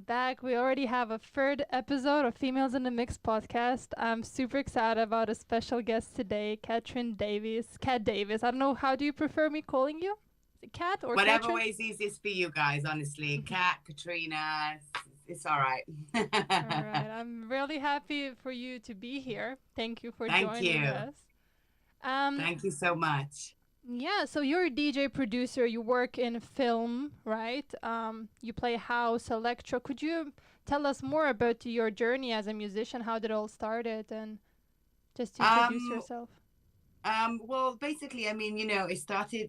back. We already have a third episode of Females in the Mix podcast. I'm super excited about a special guest today, Katrin Davis. Kat Davis. I don't know, how do you prefer me calling you? Is it Kat or Whatever Katrin? way's easiest for you guys, honestly. Kat, Katrina, it's all right. All right. I'm really happy for you to be here. Thank you for Thank joining you. us. Um, Thank you so much. Yeah, so you're a DJ producer, you work in film, right? You play house, electro. Could you tell us more about your journey as a musician, how did it all started, and just to introduce Um, yourself? well, basically, it started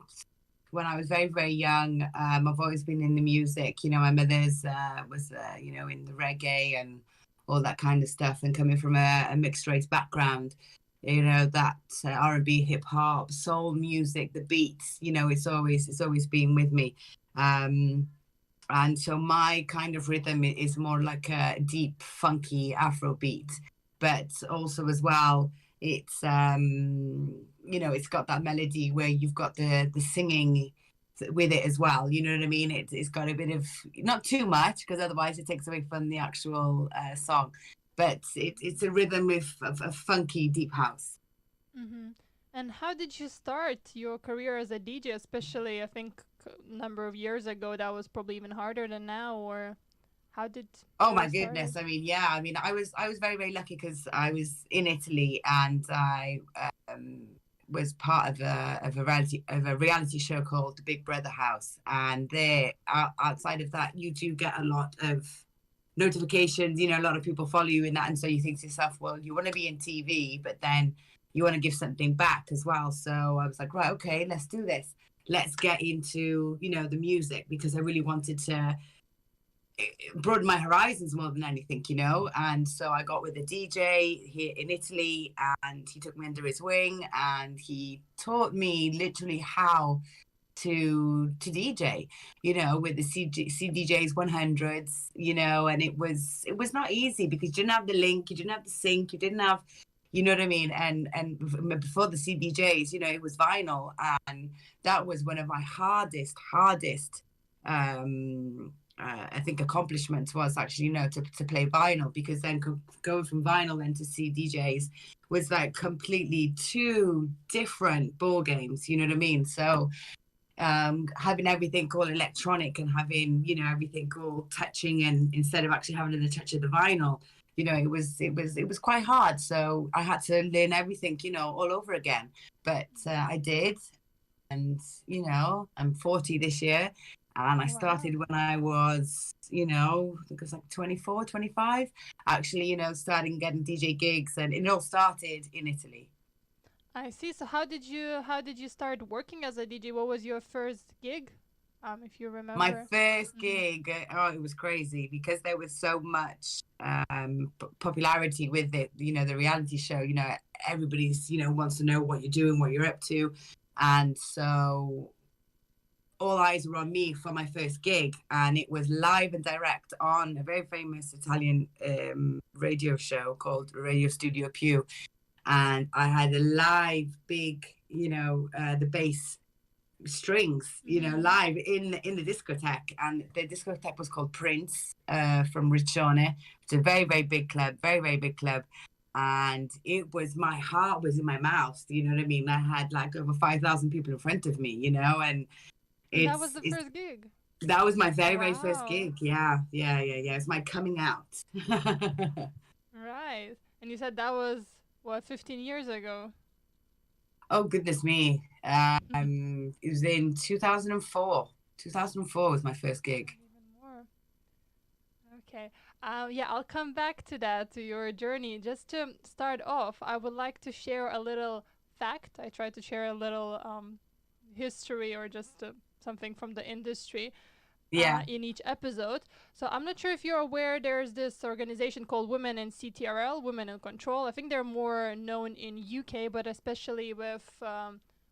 when I was very, very young. I've always been in the music. My mother's was, in the reggae and all that kind of stuff. And coming from a mixed race background, that R&B, hip hop, soul music, the beats, it's always been with me. Um, and so my kind of rhythm is more like a deep, funky Afro beat, but also as well, it's got that melody where you've got the singing with it as well. You know what I mean? It's got a bit of, not too much, because otherwise it takes away from the actual song, but it's a rhythm of funky deep house. Mm-hmm. And how did you start your career as a DJ, especially, I think, a number of years ago, that was probably even harder than now, or how did Oh it my all started? goodness. Yeah. I was very, very lucky because I was in Italy, and I um, was part of a reality show called The Big Brother House. And there, outside of that, you do get a lot of notifications. A lot of people follow you in that, and so you think to yourself, well, you want to be in TV, but then you want to give something back as well. So I was like, right, okay, let's do this. Let's get into the music, because I really wanted to broaden my horizons more than anything. And so I got with a DJ here in Italy, and he took me under his wing, and he taught me literally how to DJ, with the CDJs 100s, and it was not easy, because you didn't have the link, you didn't have the sync, you didn't have, you know what I mean? And before the CDJs, it was vinyl, and that was one of my hardest I think accomplishments, was actually, to play vinyl, because then going from vinyl then to CDJs was like completely two different ball games, you know what I mean? So having everything all electronic, and having everything all touching, and instead of actually having the touch of the vinyl, it was quite hard. So I had to learn everything, all over again. But I did. And I'm 40 this year, and I Wow. started when I was, I think it was like 24, 25, actually, starting getting DJ gigs, and it all started in Italy. I see. So how did you start working as a DJ? What was your first gig? If you My remember. first Mm-hmm. gig, oh, it was crazy, because there was so much popularity with it. The reality show. Everybody's wants to know what you're doing, what you're up to, and so all eyes were on me for my first gig, and it was live and direct on a very famous Italian radio show called Radio Studio Pew, and I had a live big, the bass strings, Mm-hmm. live in the discotheque, and the discotheque was called Prince, from Riccione. It's a very, very big club, very, very big club. And it was, my heart was in my mouth, you know what I mean? I had like over 5,000 people in front of me, and And that was it's the it's first gig. that was my very, very first Wow. gig. Yeah, yeah, yeah, yeah. It's my coming out. Right. And you said that was what, 15 years ago. Oh goodness me. It was in 2004. 2004 was my first gig. Even more. Okay. Yeah, I'll come back to that, to your journey. Just to start off, I would like to share a little fact. I try to share a little history, or just something from the industry Yeah, in each episode. So I'm not sure if you're aware, there's this organization called Women in CTRL, Women in Control. I think they're more known in UK, but especially with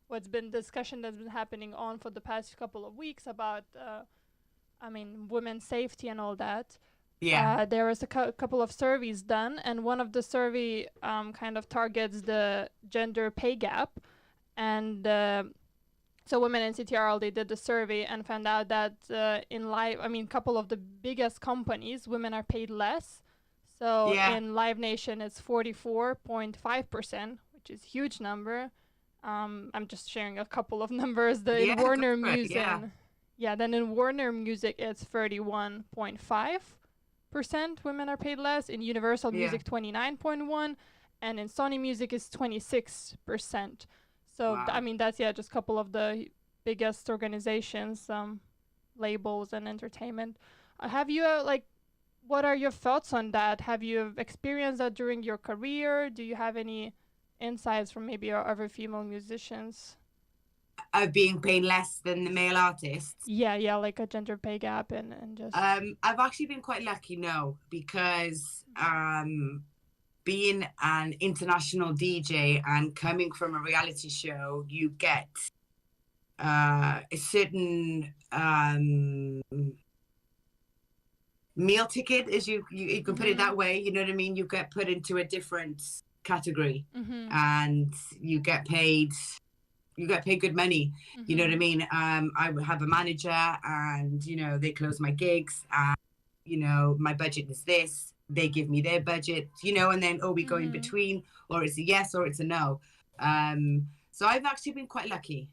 what's been discussion that's been happening on for the past couple of weeks about, women's safety and all that. yeah. There was a couple of surveys done, and one of the survey kind of targets the gender pay gap, and So Women in CTRL, they did the survey and found out that in live, I mean, a couple of the biggest companies, women are paid less. So Yeah. in Live Nation, it's 44.5%, which is a huge number. I'm just sharing a couple of numbers. In Yeah, go Warner for it. Music, Yeah. yeah, then in Warner Music, it's 31.5% women are paid less. In Universal Yeah. Music, 29.1%, and in Sony Music is 26%. So I Wow. mean, that's just a couple of the biggest organizations, labels, and entertainment. Have you what are your thoughts on that? Have you experienced that during your career? Do you have any insights from maybe your other female musicians? Of being paid less than the male artists. Yeah, like a gender pay gap and just. I've actually been quite lucky, no, because being an international DJ and coming from a reality show, you get a certain meal ticket, as you can put it that way. You know what I mean? You get put into a different category, and you get paid good money. You know what I mean? I have a manager, and they close my gigs, and my budget is this. They give me their budget, and then we go in between, or it's a yes or it's a no. So I've actually been quite lucky.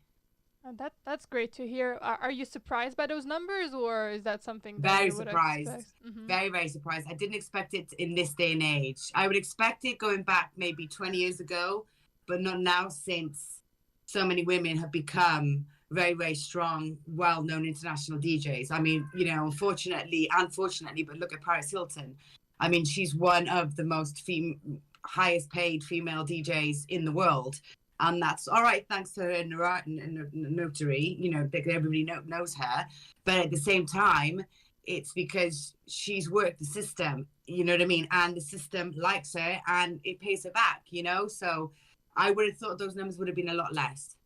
That's great to hear. Are you surprised by those numbers, or is that something that Very you would surprised. expect? Very, very surprised. I didn't expect it in this day and age. I would expect it going back maybe 20 years ago, but not now, since so many women have become very, very strong, well-known international DJs. I mean, unfortunately, but look at Paris Hilton. I mean, she's one of the most highest paid female DJs in the world. And that's all right, thanks to her notary, everybody knows her. But at the same time, it's because she's worked the system, you know what I mean? And the system likes her and it pays her back, So I would have thought those numbers would have been a lot less.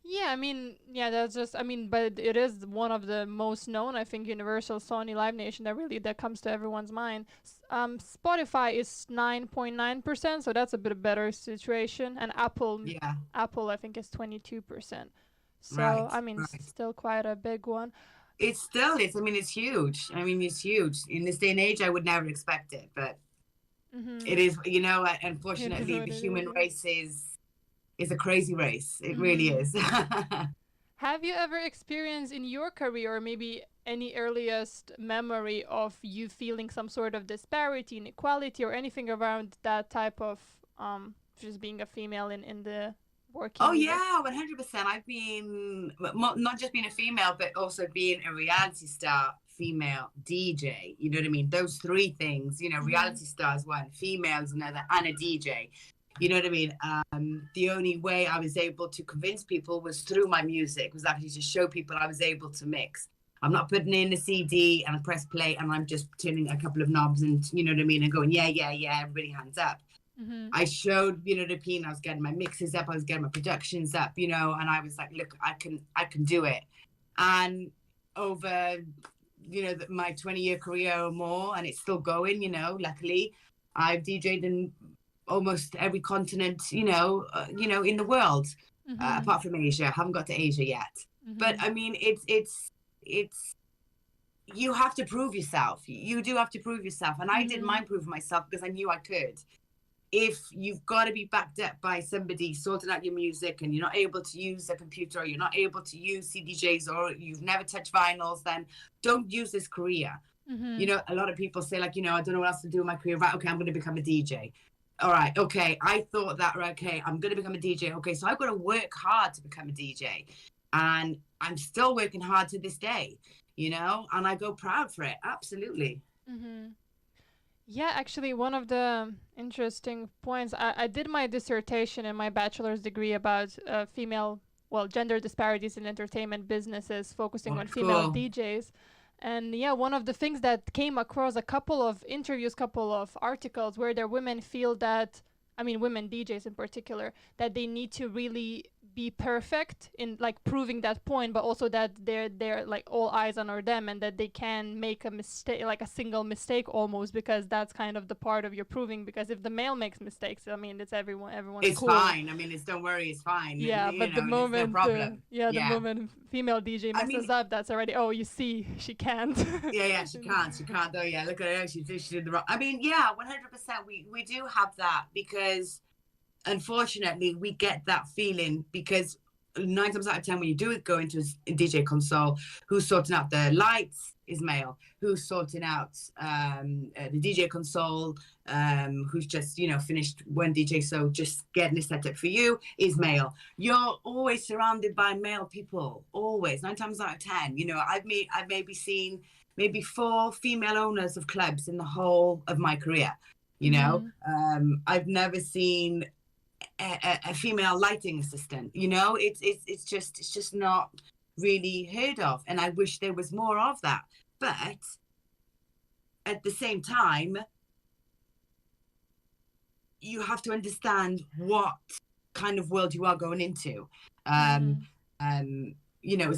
Yeah, I mean, that's just, but it is one of the most known, I think, Universal, Sony, Live Nation, that comes to everyone's mind. Spotify is 9.9%, so that's a bit better situation. And Apple, I think, is 22%. So, Right. still quite a big one. It still is. I mean, it's huge. It's huge. In this day and age, I would never expect it, but it is, unfortunately, the human race is a crazy race. It really is. Have you ever experienced in your career, or maybe any earliest memory of you feeling some sort of disparity, inequality, or anything around that type of just being a female in the working? Oh yeah, 100%. I've been not just being a female, but also being a reality star female DJ. You know what I mean? Those three things. Reality stars one, females another, and a DJ. You know what I mean? The only way I was able to convince people was through my music, was actually to show people I was able to mix. I'm not putting in a CD and a press play and I'm just turning a couple of knobs and, you know what I mean, and going, yeah, everybody hands up. I showed, you know what I mean, I was getting my mixes up, I was getting my productions up, and I was like, look, I can do it. And over, my 20-year career or more, and it's still going, luckily, I've DJed in almost every continent, in the world, apart from Asia. I haven't got to Asia yet. But I mean, it's you have to prove yourself. You do have to prove yourself. And I didn't mind proving myself because I knew I could. If you've got to be backed up by somebody sorting out your music and you're not able to use a computer, or you're not able to use CDJs, or you've never touched vinyls, then don't use this career. A lot of people say, like, I don't know what else to do in my career. Right, okay, I'm going to become a DJ. All right, okay, I thought that, right, okay, I'm going to become a DJ. Okay, so I've got to work hard to become a DJ. And I'm still working hard to this day, and I go proud for it. Absolutely. Yeah, actually, one of the interesting points, I did my dissertation in my bachelor's degree about gender disparities in entertainment businesses, focusing on female DJs. And one of the things that came across a couple of interviews, couple of articles where women feel that, women DJs in particular, that they need to really be perfect in like proving that point, but also that they're like all eyes on them, and that they can make a mistake, like a single mistake almost, because that's kind of the part of your proving. Because if the male makes mistakes, I mean, it's everyone's It's cool. fine. I mean, it's don't worry, it's fine. Yeah, You but the know, it's no moment, problem. the Yeah. moment female DJ I messes mean, up, that's already, oh, you see, she can't. yeah, she can't though. Yeah, look at her, she did the wrong. I mean, yeah, 100%. We do have that because unfortunately we get that feeling because 9 times out of 10 when you do go into a DJ console, who's sorting out the lights is male, who's sorting out the DJ console, who's just finished one DJ, so just getting it set up for you is male. You're always surrounded by male people, always. 9 times out of 10, I've maybe seen maybe 4 female owners of clubs in the whole of my career. I've never seen a female lighting assistant. It's just not really heard of, and I wish there was more of that. But at the same time, you have to understand what kind of world you are going into. It's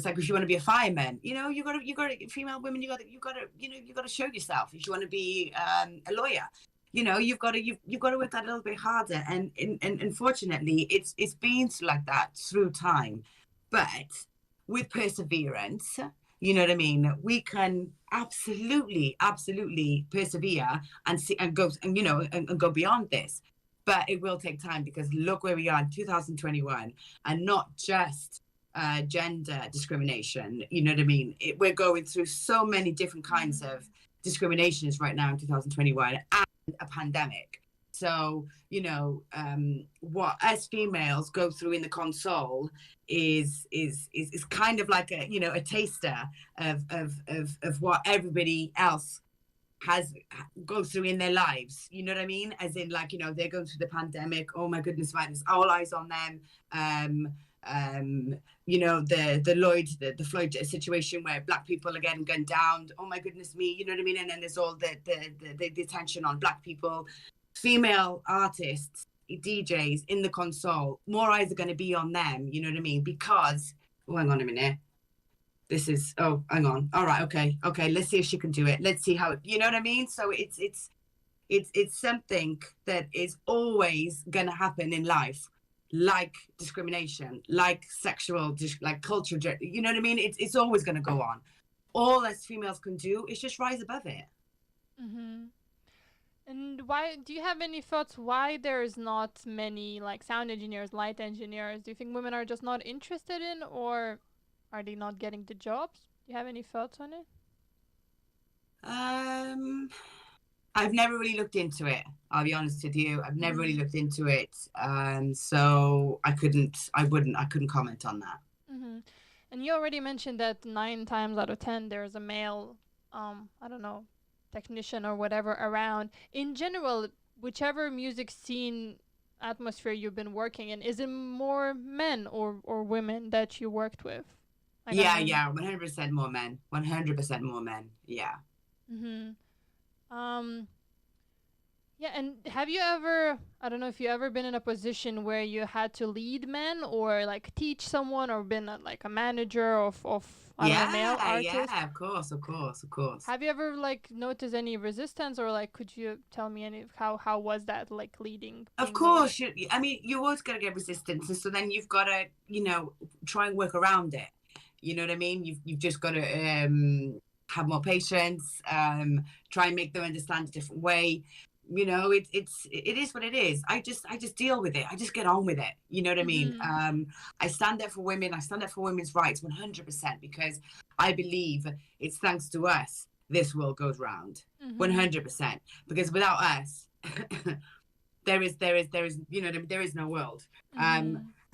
like if you want to be a fireman, you got to female women, you got to show yourself. If you want to be a lawyer, you've got to work that a little bit harder, and unfortunately it's been like that through time. But with perseverance, you know what I mean, we can absolutely persevere and see and go and go beyond this. But it will take time, because look where we are in 2021, and not just gender discrimination, you know what I mean, we're going through so many different kinds of discriminations right now in 2021, and a pandemic. So what us females go through in the console is kind of like a taster of what everybody else goes through in their lives, you know what I mean, as in like they're going through the pandemic, oh my goodness, there's all eyes on them. The Floyd situation where black people are getting gunned down, oh my goodness me, you know what I mean, and then there's all the attention on black people. Female artists, DJs in the console, more eyes are going to be on them, you know what I mean, because hang on a minute, this is hang on, all right, okay, let's see if she can do it, let's see how, you know what I mean. So it's something that is always going to happen in life, like discrimination, like sexual, like culture, you know what I mean, it's always going to go on. All us females can do is just rise above it. And why do you have any thoughts why there's not many like sound engineers, light engineers? Do you think women are just not interested in, or are they not getting the jobs? Do you have any thoughts on it? I've never really looked into it, I'll be honest with you. I've never really looked into it. So I couldn't comment on that. And you already mentioned that 9 times out of 10 there's a male, I don't know, technician or whatever around. In general, whichever music scene atmosphere you've been working in, is it more men or women that you worked with? Like, yeah, 100% more men. 100% more men. Yeah. Yeah, and have you ever, I don't know if you ever been in a position where you had to lead men or like teach someone, or been like a manager of I don't know, male artists? Yeah, of course. Have you ever like noticed any resistance, or like could you tell me any how was that like leading? Of course, you always gotta get resistance, and so then you've got to try and work around it. You know what I mean? You've just got to have more patience, try and make them understand a different way. It is what it is. I just deal with it. I just get on with it. You know what I mean? I stand up for women. I stand up for women's rights 100%, because I believe it's thanks to us this world goes round. 100%. Because without us, there is no world.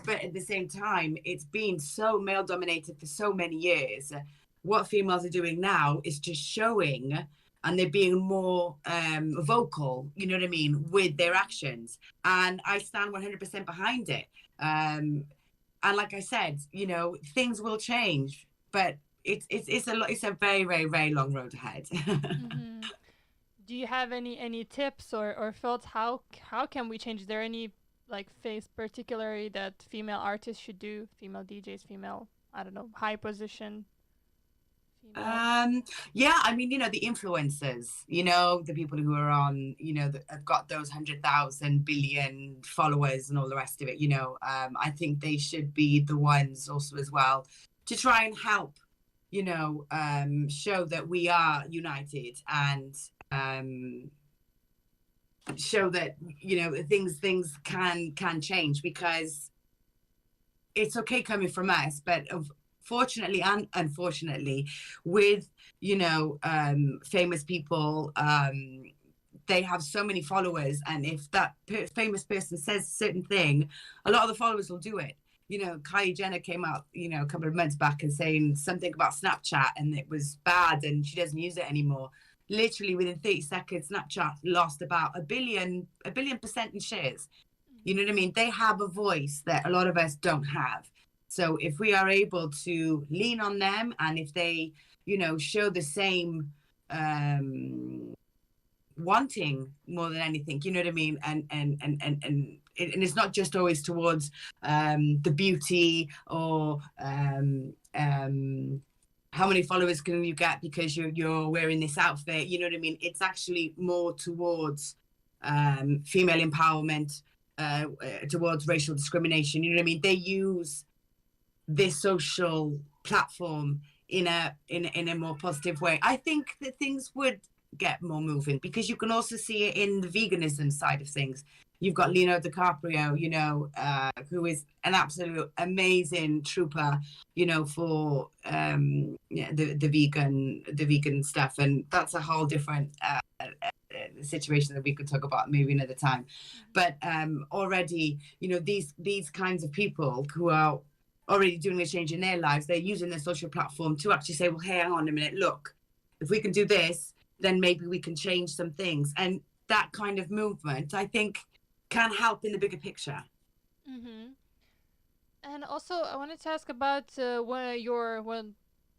But at the same time, it's been so male dominated for so many years. What females are doing now is just showing, and they're being more vocal, you know what I mean, with their actions. And I stand 100% behind it. And like I said, things will change, but it's a very, very, very long road ahead. Do you have any tips or thoughts? How can we change? Is there any like face particularly that female artists should do, female DJs, female, I don't know, high position female. Um, yeah, I mean, the influencers, the people who are on, that have got those 100,000 billion followers and all the rest of it, I think they should be the ones also as well to try and help, show that we are united and show that, things can change, because it's okay coming from us, but fortunately and unfortunately, with famous people, they have so many followers, and if that famous person says a certain thing, a lot of the followers will do it. Kylie Jenner came out, a couple of months back and saying something about Snapchat and it was bad and she doesn't use it anymore. Literally within 30 seconds, Snapchat lost about a billion percent in shares. You know what I mean? They have a voice that a lot of us don't have. So if we are able to lean on them, and if they, show the same wanting more than anything, you know what I mean? And it's not just always towards the beauty or how many followers can you get because you're wearing this outfit, you know what I mean? It's actually more towards female empowerment, towards racial discrimination, you know what I mean? They use this social platform in a more positive way. I think that things would get more moving, because you can also see it in the veganism side of things. You've got Leonardo DiCaprio, who is an absolute amazing trooper, for the vegan stuff, and that's a whole different situation that we could talk about maybe another time. But already, these kinds of people who are already doing a change in their lives, they're using their social platform to actually say, well, hey, hang on a minute, look, if we can do this, then maybe we can change some things. And that kind of movement, I think, can help in the bigger picture. Mm-hmm. And also, I wanted to ask about your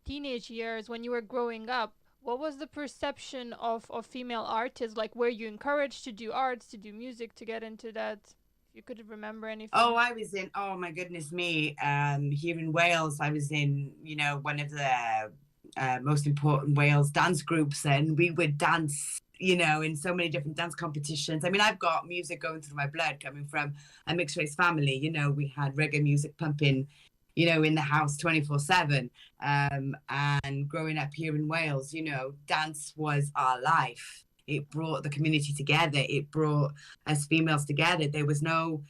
teenage years, when you were growing up. What was the perception of female artists? Like, were you encouraged to do arts, to do music, to get into that? If you could remember anything. Oh, I was in, oh my goodness me, here in Wales, I was in, one of the most important Wales dance groups, and we would dance, in so many different dance competitions. I mean, I've got music going through my blood, coming from a mixed race family. We had reggae music pumping, in the house 24/7. And growing up here in Wales, dance was our life. It brought the community together. It brought us females together. There was no,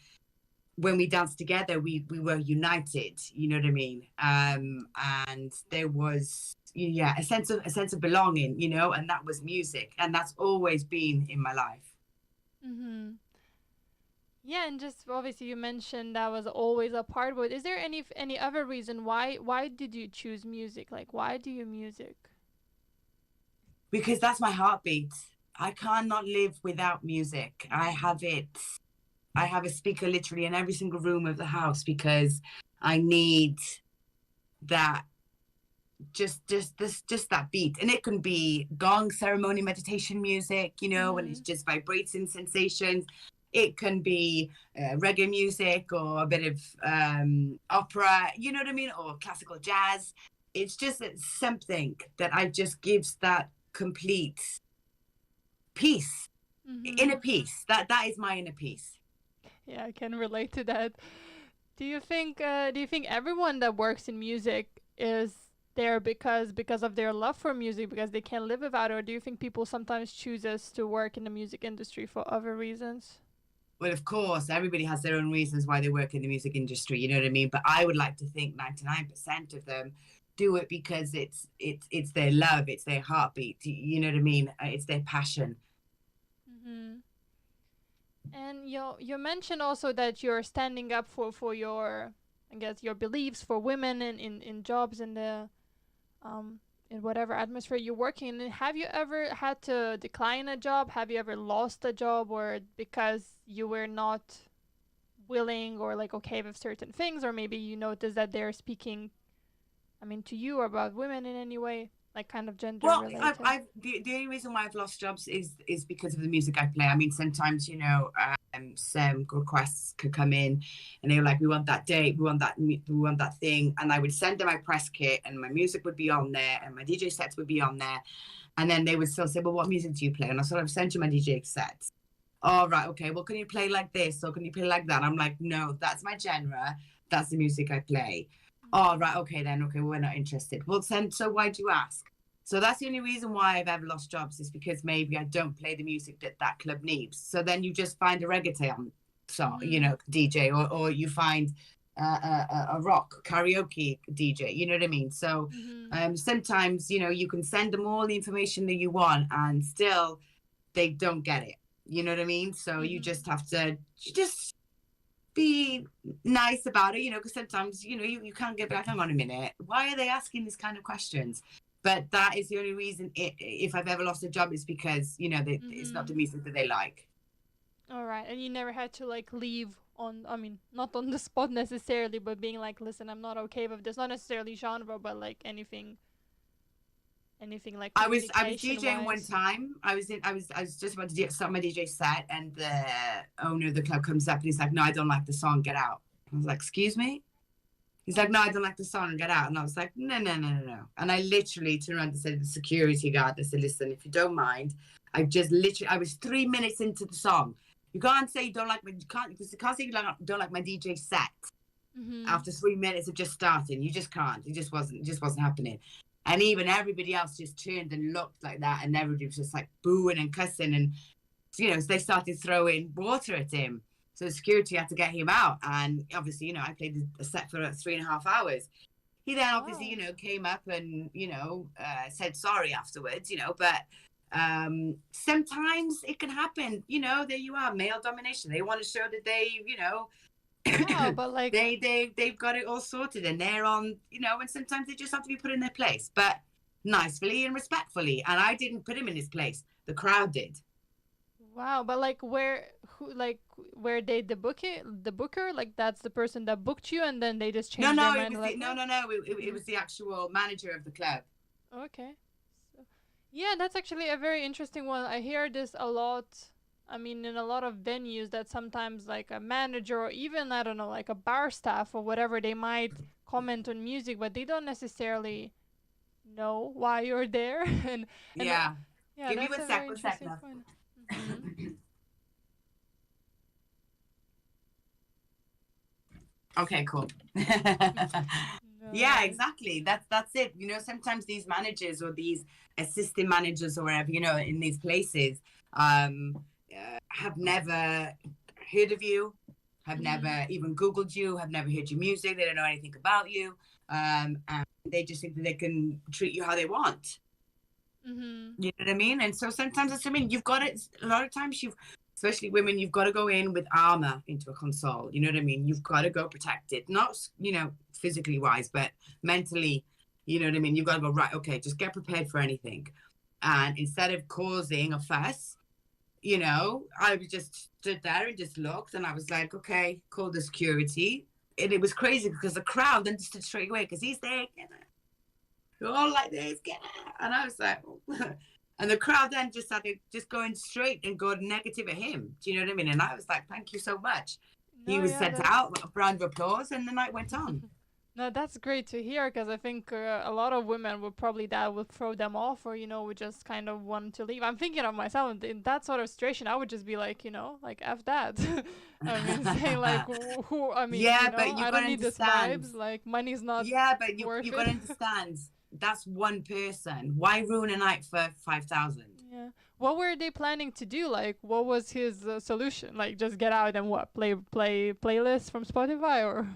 when we danced together, we were united, you know what I mean? And there was, a sense of belonging, and that was music, and that's always been in my life. Mm-hmm. Yeah, and just obviously you mentioned that was always a part, but is there any other reason why did you choose music? Like, why do you music? Because that's my heartbeat. I cannot live without music. I have a speaker literally in every single room of the house, because I need that, just that beat. And it can be gong ceremony meditation music, when it's just vibrating sensations. It can be reggae music, or a bit of opera, you know what I mean, or classical jazz. It's just something that just gives that complete peace, inner peace. That is my inner peace. Yeah, I can relate to that. Do you think everyone that works in music is there because of their love for music, because they can't live without it, or do you think people sometimes choose us to work in the music industry for other reasons? Well, of course, everybody has their own reasons why they work in the music industry, you know what I mean? But I would like to think 99% of them do it because it's their love, it's their heartbeat, you know what I mean? It's their passion. Mm-hmm. And you mentioned also that you're standing up for your, I guess, your beliefs for women in jobs in whatever atmosphere you're working in. Have you ever had to decline a job? Have you ever lost a job, or because you were not willing or like okay with certain things, or maybe you noticed that they're speaking, I mean, to you about women in any way, like kind of gender Well, related? the only reason why I've lost jobs is because of the music I play. I mean, sometimes, some requests could come in, and they were like, we want that date, we want that thing, and I would send them my press kit, and my music would be on there, and my DJ sets would be on there, and then they would still say, well, what music do you play? And I sort of sent you my DJ sets. Oh, right, okay, well, can you play like this, or can you play like that? And I'm like, no, that's my genre, that's the music I play. Oh, right, okay, then, okay, well, we're not interested. Well, then, so why do you ask? So that's the only reason why I've ever lost jobs, is because maybe I don't play the music that that club needs. So then you just find a reggaeton song, DJ, or you find a rock karaoke DJ, you know what I mean? So sometimes, you can send them all the information that you want and still they don't get it. You know what I mean? So you just have to just be nice about it, because sometimes, you can't get back, hang on a minute, why are they asking this kind of questions? But that is the only reason if I've ever lost a job is because, it's not the music that they like. All right. And you never had to like leave not on the spot necessarily, but being like, listen, I'm not okay with this. Not necessarily genre, but like anything like I was DJing one time. I was just about to start my DJ set, and the owner of the club comes up and he's like, no, I don't like the song, get out. I was like, excuse me? He's like, no, I don't like the song, get out. And I was like, no. And I literally turned around and said to the security guard, I said, listen, if you don't mind, I was 3 minutes into the song. You can't say you don't like you can't say you don't like my DJ set after 3 minutes of just starting. You just can't. It just wasn't happening. And even everybody else just turned and looked like that, and everybody was just like booing and cussing, and so they started throwing water at him. So the security had to get him out. And obviously, I played a set for 3.5 hours. He then obviously, came up and, said sorry afterwards, but sometimes it can happen, there you are, male domination. They want to show that they, but like they've got it all sorted, and they're on, and sometimes they just have to be put in their place, but nicely and respectfully. And I didn't put him in his place. The crowd did. Wow, but like where they the booker, like that's the person that booked you, and then they just changed their mind. It was the actual manager of the club. Okay, so, yeah, that's actually a very interesting one. I hear this a lot. I mean, in a lot of venues, that sometimes like a manager or even, I don't know, like a bar staff or whatever, they might comment on music, but they don't necessarily know why you're there. and yeah, yeah, give me that's one a very sec. interesting point. Okay, cool. Yeah, exactly. That's it. Sometimes these managers or these assistant managers or whatever, in these places, have never heard of you, have never even Googled you, have never heard your music. They don't know anything about you, and they just think that they can treat you how they want. You know what I mean? And so sometimes you've got it. A lot of times especially women, you've got to go in with armor into a console. You know what I mean? You've got to go protected, not, physically wise, but mentally, you know what I mean? You've got to go, right, okay, just get prepared for anything. And instead of causing a fuss, I just stood there and just looked, and I was like, okay, call the security. And it was crazy because the crowd understood straight away, because he's there, you're all like this, and I was like, and the crowd then just started just going straight and going negative at him. Do you know what I mean? And I was like, thank you so much. He was sent out, a round of applause, and the night went on. No, that's great to hear, because I think a lot of women would throw them off, or would just kind of want to leave. I'm thinking of myself in that sort of situation. I would just be like, like F that. I mean, saying like, who? I mean, but I don't need this vibes. Like, money's not. Yeah, but you got to understand. That's one person. Why ruin a night for 5,000? Yeah. What were they planning to do? Like, what was his solution? Like, just get out and what? Play playlists from Spotify or?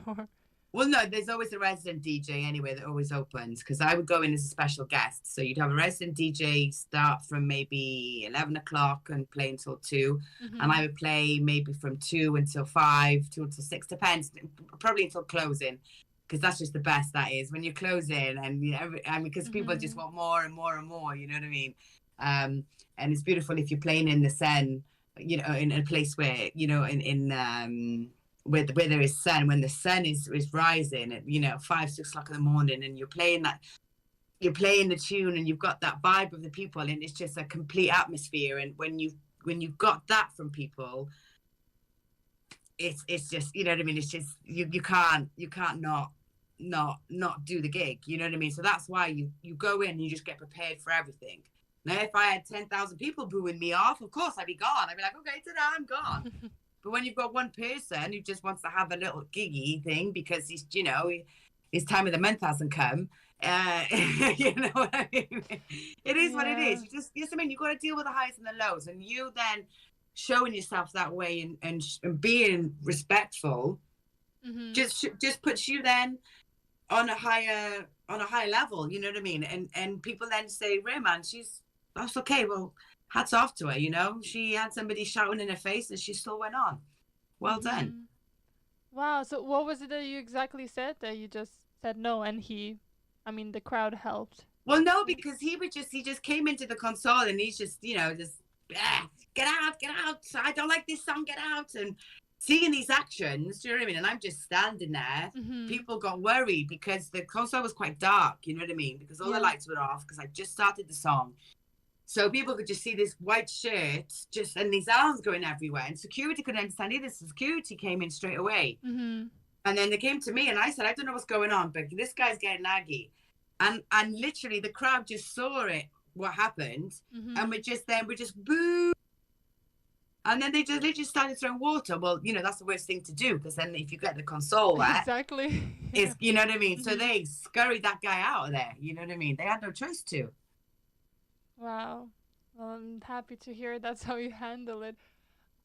Well, no, there's always a resident DJ anyway that always opens, because I would go in as a special guest. So you'd have a resident DJ start from maybe 11 o'clock and play until 2. And I would play maybe from 2 until 5, 2 until 6, depends, probably until closing, because that's just the best, that is, when you're closing. And because people just want more and more and more, you know what I mean? And it's beautiful if you're playing in the sun, in a place where, where there is sun, when the sun is rising at 5, 6 o'clock in the morning, and you're playing the tune, and you've got that vibe of the people, and it's just a complete atmosphere. And when you've got that from people, it's just, you know what I mean? It's just, you can't not do the gig, you know what I mean? So that's why you go in and you just get prepared for everything. Now, if I had 10,000 people booing me off, of course I'd be gone. I'd be like, okay, today I'm gone. But when you've got one person who just wants to have a little giggy thing because he's, you know, his time of the month hasn't come, you know what I mean? It is what it is. You just, I mean, you've got to deal with the highs and the lows, and you then showing yourself that way and being respectful just puts you then on a higher level, you know what I mean? And people then say, Rayman, that's okay. Well, hats off to her, you know. She had somebody shouting in her face and she still went on. Well done. Wow. So what was it that you exactly said? That you just said no, and the crowd helped. Well, no, because he just came into the console and he's just, you know, just get out. I don't like this song, get out. And seeing these actions, do you know what I mean? And I'm just standing there. People got worried because the console was quite dark, you know what I mean? Because all the lights were off because I just started the song. So people could just see this white shirt and these arms going everywhere. And security couldn't understand either. So security came in straight away. And then they came to me and I said, I don't know what's going on, but this guy's getting aggy. And literally the crowd just saw it, what happened. And we're just boo. And then they just started throwing water. Well, you know, that's the worst thing to do, because then if you get the console wet, exactly, it's, you know what I mean? So they scurried that guy out of there. You know what I mean? They had no choice to. Wow. Well, I'm happy to hear that's how you handle it.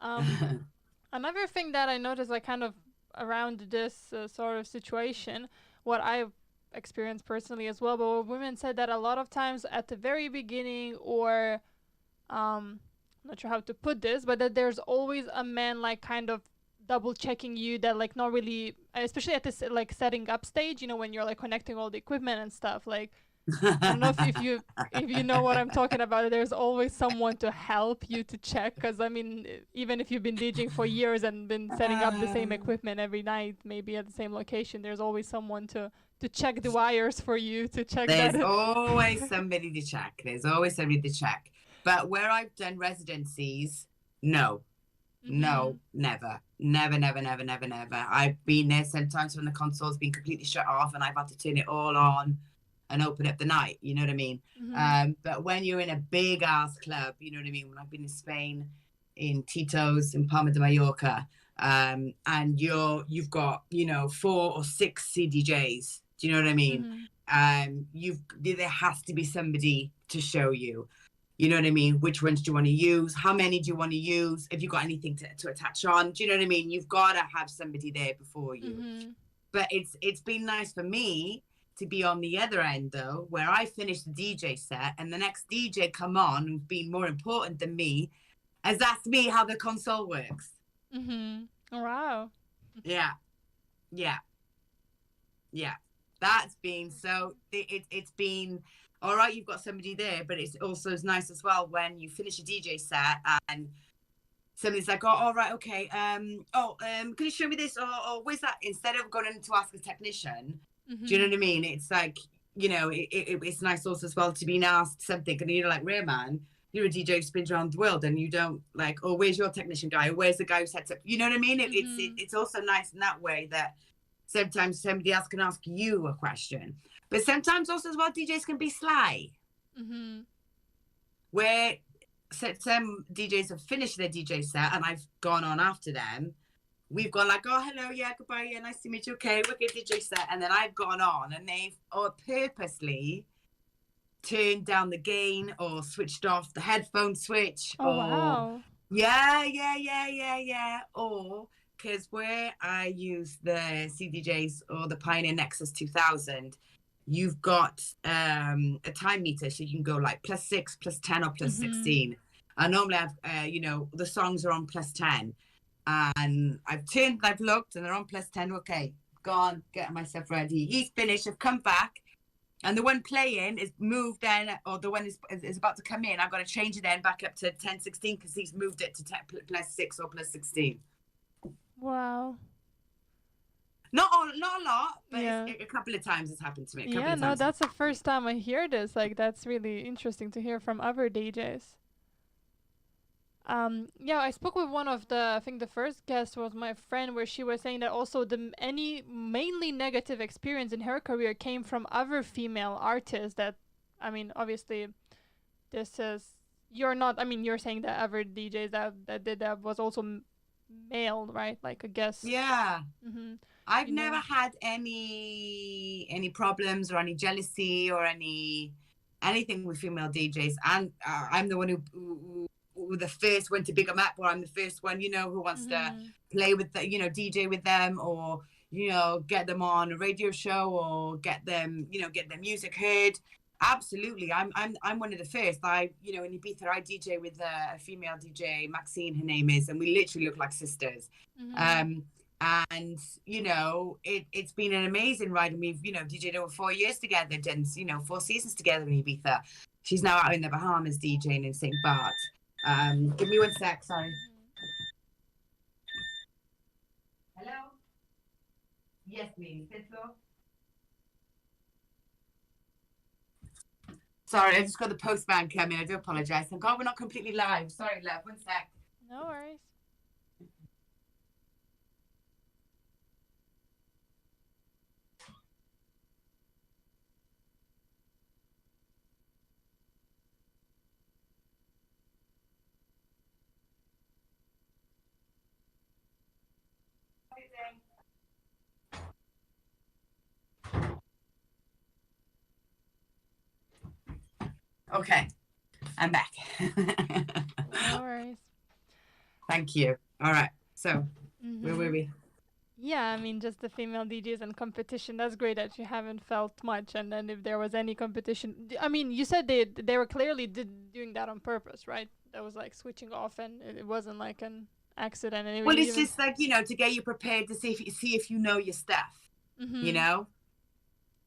Another thing that I noticed, like, kind of around this sort of situation, what I've experienced personally as well, but what women said that a lot of times at the very beginning, or I'm not sure how to put this, but that there's always a man, like, kind of double checking you, that, like, not really, especially at this, like, setting up stage, you know, when you're, like, connecting all the equipment and stuff, like, I don't know if you know what I'm talking about. There's always someone to help you to check, because I mean, even if you've been DJing for years and been setting up the same equipment every night, maybe at the same location, there's always someone to check the wires for you, to check There's always somebody to check. There's always somebody to check. But where I've done residencies, no, never. I've been there sometimes when the console's been completely shut off and I've had to turn it all on and open up the night, you know what I mean? But when you're in a big ass club, you know what I mean? When I've been in Spain, in Tito's, in Palma de Mallorca, and you've got, you know, 4 or 6 CDJs, do you know what I mean? There has to be somebody to show you, you know what I mean? Which ones do you want to use? How many do you want to use? If you've got anything to attach on, do you know what I mean? You've got to have somebody there before you. But it's been nice for me to be on the other end, though, where I finish the DJ set and the next DJ come on who's been more important than me, has asked me how the console works. Wow. Yeah. That's been so. It's been all right. You've got somebody there, but it's also as nice as well when you finish a DJ set and somebody's like, oh, all right, okay. Can you show me this? Or where's that? Instead of going in to ask a technician. Do you know what I mean? It's like, you know, it's nice also as well to be asked something, and you're like, Rayman, you're a DJ who spins around the world, and you don't like, oh, where's your technician guy? Or where's the guy who sets up? You know what I mean? It's also nice in that way that sometimes somebody else can ask you a question. But sometimes also as well, DJs can be sly. Where some DJs have finished their DJ set and I've gone on after them. We've gone like, oh, hello, yeah, goodbye, yeah, nice to meet you, okay, wicked DJ set. And then I've gone on and they've purposely turned down the gain or switched off the headphone switch. Wow. Yeah. Or, because where I use the CDJs or the Pioneer Nexus 2000, you've got a time meter, so you can go like +6, +10, or +16. And normally I've, you know, the songs are on +10. And I've looked and they're on +10. Okay, gone, getting myself ready. He's finished, I've come back. And the one playing is moved then, or the one is about to come in. I've got to change it then back up to 10:16 because he's moved it to +6 or +16. Wow. Not a lot, but a couple of times it's happened to me. That's the first time I hear this. Like, that's really interesting to hear from other DJs. Yeah, I spoke with one of I think the first guest was my friend, where she was saying that also any mainly negative experience in her career came from other female artists that, I mean, obviously this is, you're not, I mean, you're saying that other DJs that did that was also male, right? Like a guest. Yeah. Mm-hmm. I've You never know? had any problems or any jealousy or anything with female DJs, and I'm the one who the first one to big them up, or I'm the first one, who wants to Mm-hmm. play with the, DJ with them, or get them on a radio show, or get them, get their music heard. Absolutely, I'm one of the first. In Ibiza, I DJ with a female DJ, Maxine, her name is, and we literally look like sisters. Mm-hmm. Um, and it's been an amazing ride, and we've DJed over 4 years together, done 4 seasons together in Ibiza. She's now out in the Bahamas DJing in St. Bart. Give me 1 sec, sorry. Hello. Yes, please. Fifth floor. Sorry, I just got the postman coming. I do apologize. Thank God we're not completely live. Sorry, love. 1 sec. No worries. Okay, I'm back. No worries. Thank you. All right. So, where were Mm-hmm. we? Yeah, I mean, just the female DJs and competition. That's great that you haven't felt much. And then if there was any competition, I mean, you said they were clearly doing that on purpose, right? That was like switching off, and it wasn't like an accident. And Well, you it's even. just like, to get you prepared to see if you know your stuff. Mm-hmm.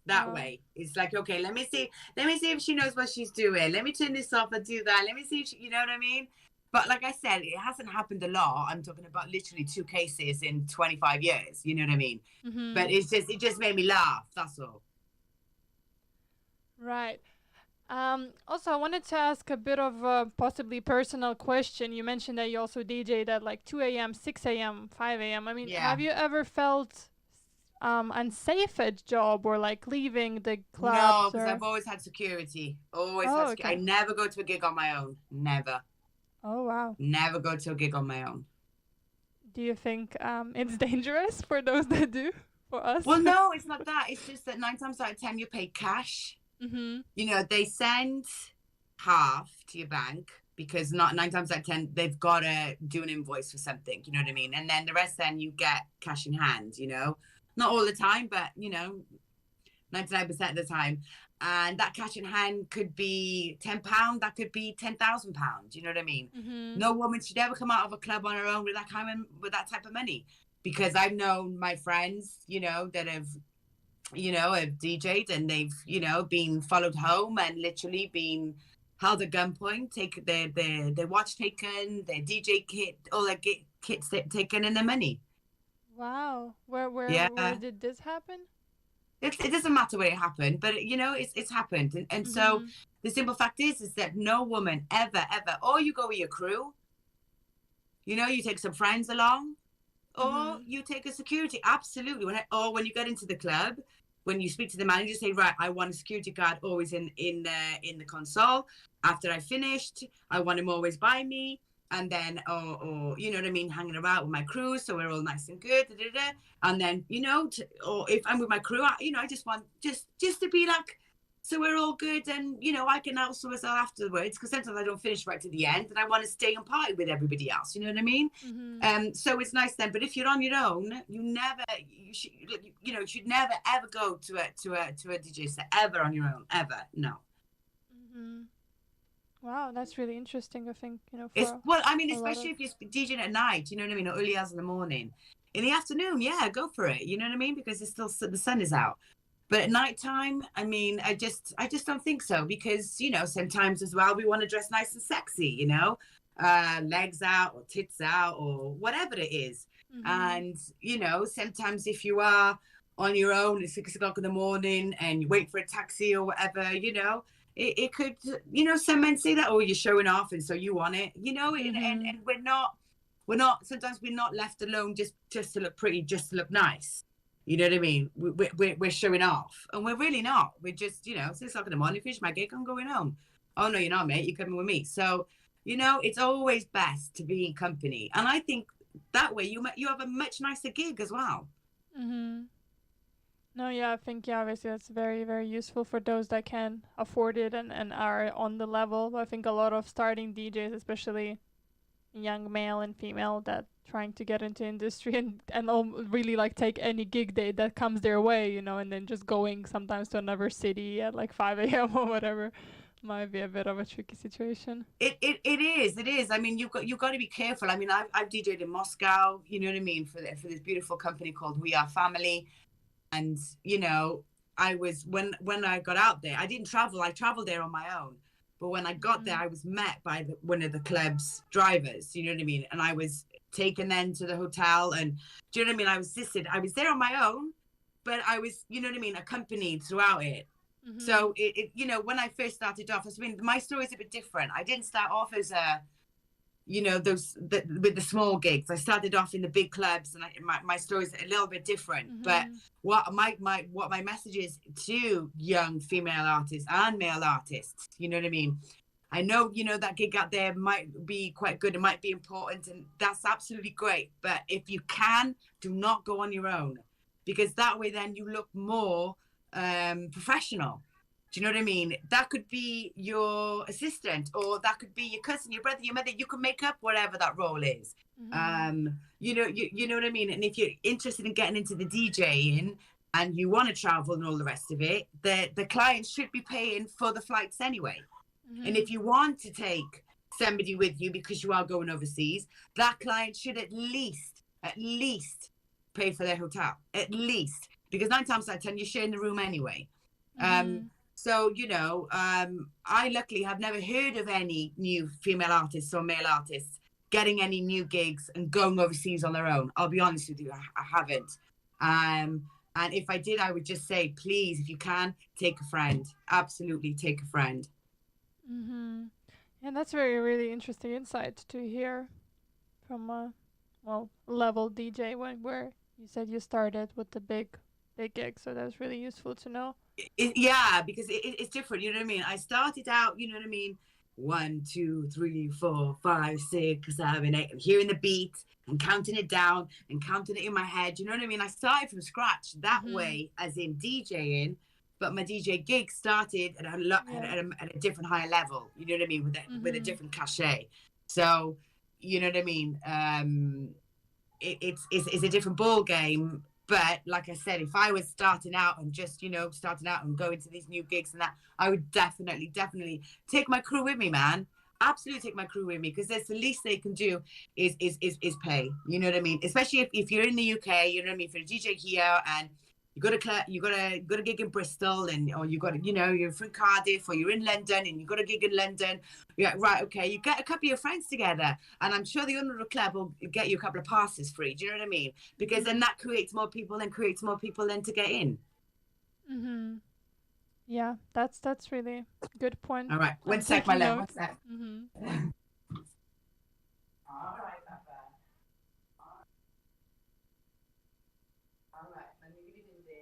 That way. It's like, okay, let me see if she knows what she's doing. Let me turn this off and do that. Let me see if she, you know what I mean? But like I said, it hasn't happened a lot. I'm talking about literally 2 cases in 25 years. You know what I mean? Mm-hmm. But it just made me laugh. That's all. Right. Also, I wanted to ask a bit of a possibly personal question. You mentioned that you also DJ'd at like 2 a.m., 6 a.m., 5 a.m. I mean, Yeah. have you ever felt unsafe at job, or like leaving the No, clubs? because I've always had security. Always Oh, had security. okay. I never go to a gig on my own. Never. Oh, wow. Never go to a gig on my own. Do you think it's dangerous for those that do? For us? Well, no, it's not that. It's just that 9 times out of 10 you pay cash. Mm-hmm. They send half to your bank, because not 9 times out of 10 they've got to do an invoice for something. You know what I mean? And then the rest, then you get cash in hand. Not all the time, but 99% of the time. And that cash in hand could be £10, that could be £10,000. You know what I mean? Mm-hmm. No woman should ever come out of a club on her own with that type of money, because I've known my friends, that have DJ'd, and they've, been followed home and literally been held at gunpoint, take their watch taken, their DJ kit, all their kits taken, and their money. Wow. Where Yeah. did this happen? It doesn't matter where it happened, but it's happened. And so the simple fact is that no woman ever, or you go with your crew, you take some friends along, or you take a security. Absolutely. When you get into the club, when you speak to the manager, say, right, I want a security guard always in the console. After I finished, I want him always by me. And then, or you know what I mean, hanging around with my crew, so we're all nice and good. And then, or if I'm with my crew, I just want just to be like, so we're all good, and I can also as well afterwards, because sometimes I don't finish right to the end, and I want to stay and party with everybody else. You know what I mean? Mm-hmm. So it's nice then. But if you're on your own, you should never ever go to a DJ set ever on your own, ever. No. Mm-hmm. Wow, that's really interesting. I think especially if you're DJing at night. You know what I mean? Or early hours in the morning. In the afternoon, yeah, go for it. You know what I mean? Because it's still, the sun is out. But at nighttime, I mean, I just don't think so, because sometimes as well we want to dress nice and sexy. Legs out or tits out or whatever it is. And sometimes if you are on your own at 6 o'clock in the morning and you wait for a taxi or whatever, it could, some men say that, oh, you're showing off and so you want it, and we're not, sometimes we're not left alone just to look pretty, just to look nice. You know what I mean? We're showing off and we're really not. We're just, 6 o'clock in the morning, finish my gig, I'm going home. Oh, no, you're not, mate. You're coming with me. So, it's always best to be in company. And I think that way you have a much nicer gig as well. Mm-hmm. No, yeah, I think, yeah, obviously that's very, very useful for those that can afford it and are on the level. But I think a lot of starting DJs, especially young male and female, that trying to get into industry and really like take any gig day that comes their way, and then just going sometimes to another city at like 5 a.m. or whatever might be a bit of a tricky situation. It is. I mean, you've got to be careful. I mean, I've DJed in Moscow, you know what I mean, for this beautiful company called We Are Family. And, I was, when I got out there, I didn't travel. I traveled there on my own. But when I got there, I was met by one of the club's drivers, you know what I mean? And I was taken then to the hotel. And do you know what I mean? I was there on my own, but I was, you know what I mean, accompanied throughout it. Mm-hmm. So when I first started off, my story is a bit different. I didn't start off as with the small gigs. I started off in the big clubs, and my story is a little bit different. Mm-hmm. But what my message is to young female artists and male artists, you know what I mean? I know, that gig out there might be quite good, it might be important, and that's absolutely great. But if you can, do not go on your own, because that way then you look more professional. Do you know what I mean? That could be your assistant, or that could be your cousin, your brother, your mother. You can make up whatever that role is. Mm-hmm. You know what I mean? And if you're interested in getting into the DJing and you want to travel and all the rest of it, the client should be paying for the flights anyway. Mm-hmm. And if you want to take somebody with you because you are going overseas, that client should at least pay for their hotel, at least, because 9 times out of 10 you're sharing the room anyway. Mm-hmm. So, I luckily have never heard of any new female artists or male artists getting any new gigs and going overseas on their own. I'll be honest with you, I haven't. And if I did, I would just say, please, if you can, take a friend. Absolutely take a friend. Mm-hmm. And that's very, really interesting insight to hear from a, level DJ where you said you started with the big gig. So that was really useful to know. Yeah, because it's different, you know what I mean? I started out, you know what I mean? 1, 2, 3, 4, 5, 6, 7, 8. I'm hearing the beat and counting it down and counting it in my head. You know what I mean? I started from scratch that way, as in DJing, but my DJ gig started at a different higher level. You know what I mean? With a different cachet. So, you know what I mean? It's a different ball game. But like I said, if I was starting out and going to these new gigs and that, I would definitely take my crew with me, man. Absolutely take my crew with me, because that's the least they can do is pay. You know what I mean? Especially if you're in the UK, you know what I mean? If you're a DJ here and you got a gig in Bristol, or you're from Cardiff, or you're in London and you got a gig in London. Yeah, right, okay. You get a couple of your friends together, and I'm sure the owner of the club will get you a couple of passes free. Do you know what I mean? Because then that creates more people then to get in. Mm-hmm. Yeah, that's really a good point. All right, one sec, my love. One sec. Mm-hmm. All right, Papa. All right, let me get it in there.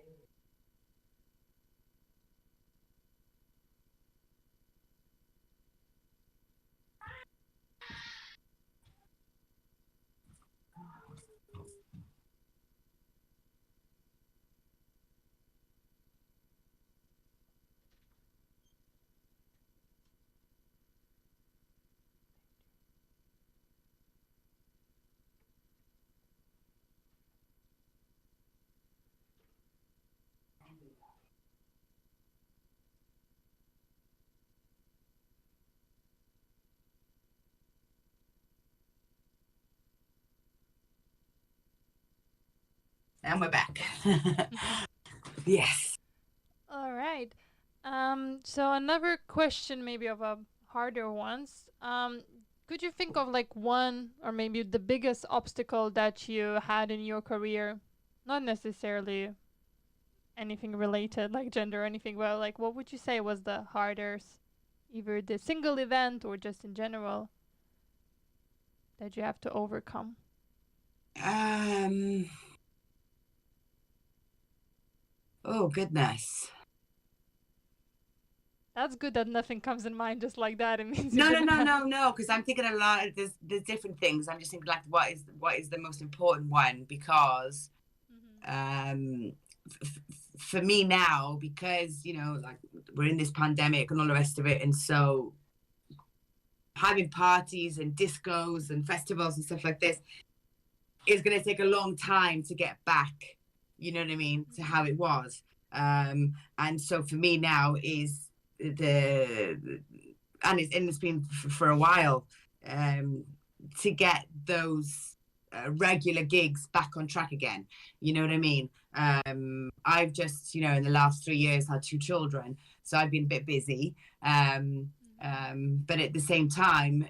And we're back. Yes. All right. So another question, maybe of a harder ones. Could you think of like one or maybe the biggest obstacle that you had in your career? Not necessarily anything related like gender or anything, but like what would you say was the hardest either the single event or just in general that you have to overcome? Oh goodness. That's good that nothing comes in mind just like that. It means you No, no, didn't no, have. no, no. Because I'm thinking a lot. There's different things. I'm just thinking like what is the most important one? Because for me now, because like we're in this pandemic and all the rest of it, and so having parties and discos and festivals and stuff like this is going to take a long time to get back. You know what I mean? To how it was. And so for me now is it's been for a while, to get those regular gigs back on track again. You know what I mean? I've just, in the last 3 years had 2 children, so I've been a bit busy. But at the same time,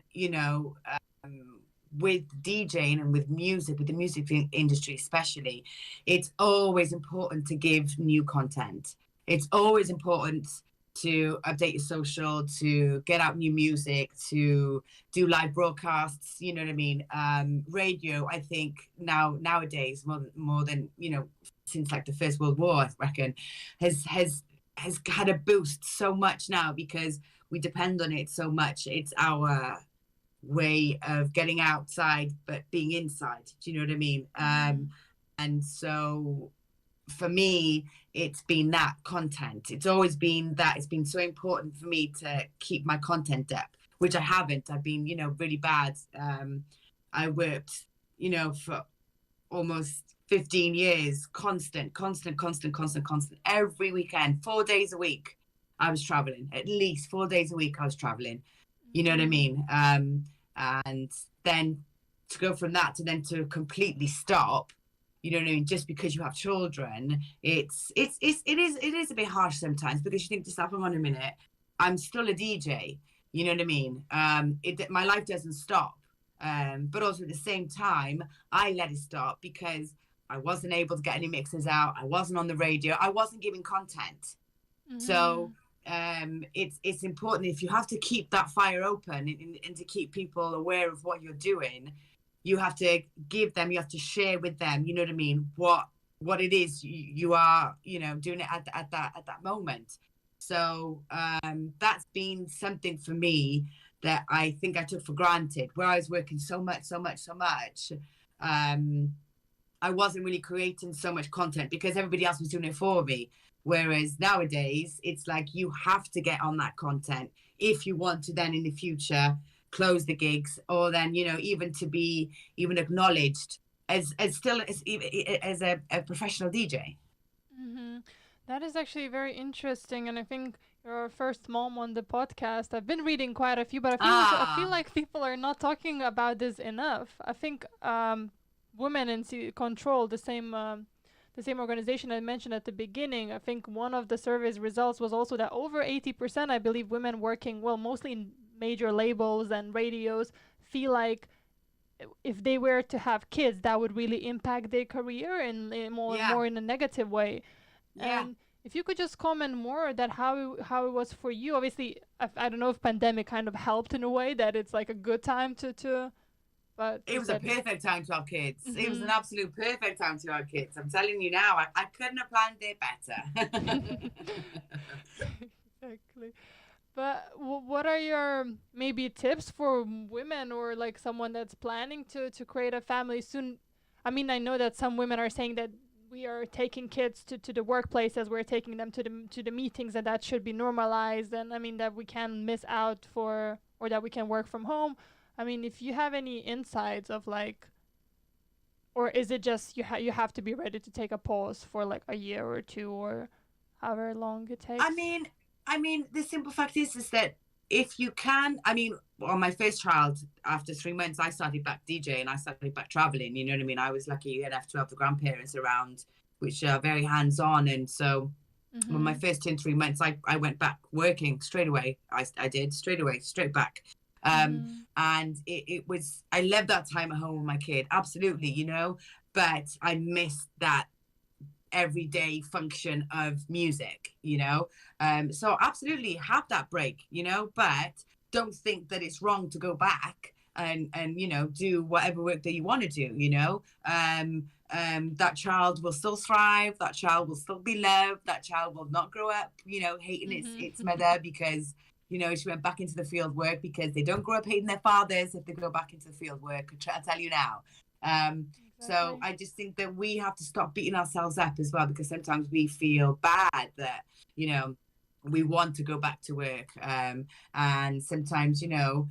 with DJing and with music, with the music industry especially, it's always important to give new content. It's always important to update your social, to get out new music, to do live broadcasts. You know what I mean? Radio, I think nowadays more than since like the First World War, I reckon, has had a boost so much now because we depend on it so much. It's our way of getting outside but being inside. Do you know what I mean? And so for me, it's been that content. It's always been that. It's been so important for me to keep my content up, which I haven't. I've been, really bad. I worked, for almost 15 years, constant, every weekend, 4 days a week. I was traveling, at least 4 days a week. I was traveling. You know what I mean? And then to go from that to then to completely stop, you know what I mean? Just because you have children, it is a bit harsh sometimes, because you think to yourself, hang on a minute, I'm still a DJ. You know what I mean? My life doesn't stop. But also at the same time, I let it stop because I wasn't able to get any mixes out. I wasn't on the radio. I wasn't giving content. So it's important, if you have to keep that fire open and to keep people aware of what you're doing, you have to give them, you have to share with them, you know what I mean, what it is you are, doing it at that moment. So that's been something for me that I think I took for granted, where I was working so much. I wasn't really creating so much content because everybody else was doing it for me. Whereas nowadays, it's like you have to get on that content if you want to then in the future close the gigs, or then, even to be even acknowledged as a professional DJ. That is actually very interesting, and I think you're our first mom on the podcast. I've been reading quite a few, but I feel like people are not talking about this enough. I think Women in Control, the same organization I mentioned at the beginning, I think one of the survey's results was also that over 80%, I believe, women working, well, mostly in major labels and radios, feel like if they were to have kids, that would really impact their career in more in a negative way. And if you could just comment more that how it was for you. Obviously, I don't know if pandemic kind of helped in a way that it's like a good time to but it was a perfect time to have kids. It was an absolute perfect time to have kids. I'm telling you now, I couldn't have planned it better. Exactly. But what are your maybe tips for women, or like someone that's planning to create a family soon? I mean, I know that some women are saying that we are taking kids to the workplace as we're taking them to the meetings, and that should be normalized. And I mean that we can miss out or that we can work from home. I mean, if you have any insights of like, or is it just you have to be ready to take a pause for like a year or two or however long it takes? I mean, the simple fact is that if you can, on my first child, after 3 months, I started back DJing, I started back traveling. You know what I mean? I was lucky enough to have the grandparents around, which are very hands-on. And so when my first 3 months, I went back working straight away. I did straight away, straight back. And it was, I loved that time at home with my kid, absolutely, but I missed that everyday function of music, you know. So absolutely have that break, you know, but don't think that it's wrong to go back and you know, do whatever work that you want to do, you know. That child will still thrive, that child will still be loved, that child will not grow up, you know, hating its mother because, you know, she went back into the field work, because they don't grow up hating their fathers if they go back into the field work. I tell you now. So I just think that we have to stop beating ourselves up as well, because sometimes we feel bad that, you know, we want to go back to work. And sometimes, you know,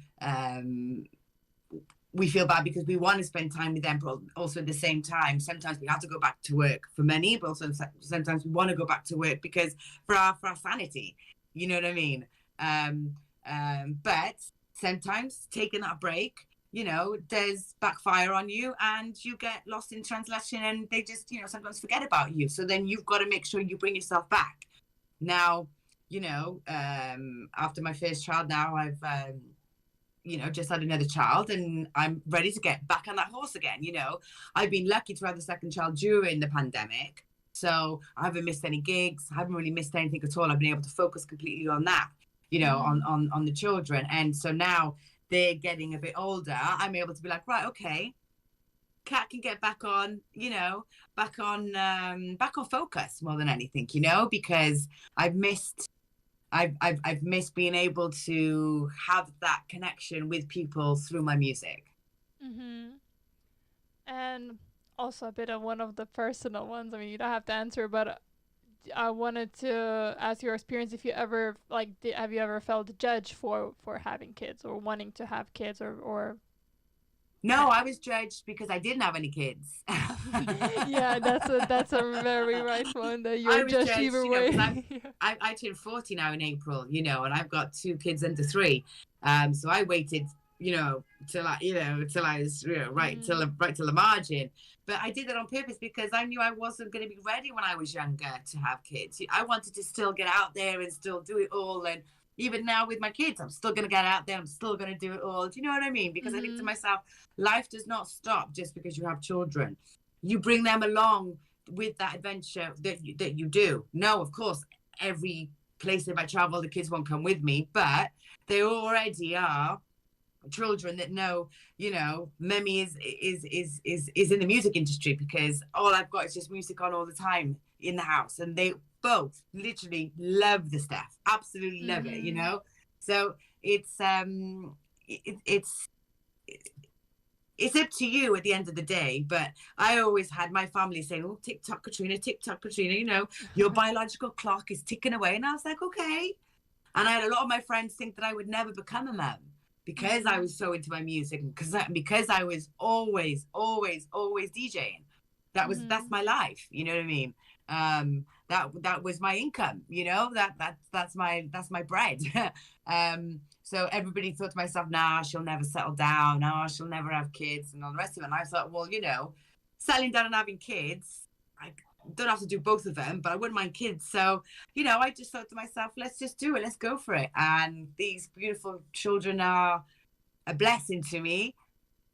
we feel bad because we want to spend time with them, but also at the same time, sometimes we have to go back to work for money, but also sometimes we want to go back to work because for our sanity, you know what I mean? But sometimes taking that break, you know, does backfire on you, and you get lost in translation, and they just, you know, sometimes forget about you. So then you've got to make sure you bring yourself back. Now, you know, after my first child, now I've, you know, just had another child, and I'm ready to get back on that horse again. You know, I've been lucky to have the second child during the pandemic, so I haven't missed any gigs. I haven't really missed anything at all. I've been able to focus completely on that, you know, on the children. And so now they're getting a bit older, I'm able to be like, right, okay, Kat can get back on, you know, back on focus more than anything, you know, because I've missed being able to have that connection with people through my music. And also a bit of one of the personal ones. I mean, you don't have to answer, but I wanted to ask your experience, if you ever have you ever felt judged for having kids or wanting to have kids, or No, I was judged because I didn't have any kids. Yeah, that's a very right one, that you're judged either way. You know, I turned 40 now in April, you know, and I've got 2 kids under 3. So I waited, you know, till I was, you know, right till the margin. But I did that on purpose because I knew I wasn't going to be ready when I was younger to have kids. I wanted to still get out there and still do it all. And even now with my kids, I'm still going to get out there. I'm still going to do it all. Do you know what I mean? Because I think to myself, life does not stop just because you have children. You bring them along with that adventure that you do. No, of course, every place that I travel, the kids won't come with me, but they already are children that know, you know, Mummy is in the music industry, because all I've got is just music on all the time in the house, and they both literally love the stuff, absolutely love it, you know. So it's it's up to you at the end of the day. But I always had my family saying, oh, tick tock Katrina, you know, your biological clock is ticking away. And I was like, okay. And I had a lot of my friends think that I would never become a mum, because I was so into my music, and because I was always DJing. That's my life, you know what I mean? That was my income, you know, that's my bread. So everybody thought to myself, nah, she'll never settle down, nah, she'll never have kids, and all the rest of it. And I thought, well, you know, settling down and having kids, I don't have to do both of them, but I wouldn't mind kids. So, you know, I just thought to myself, let's just do it, let's go for it. And these beautiful children are a blessing to me,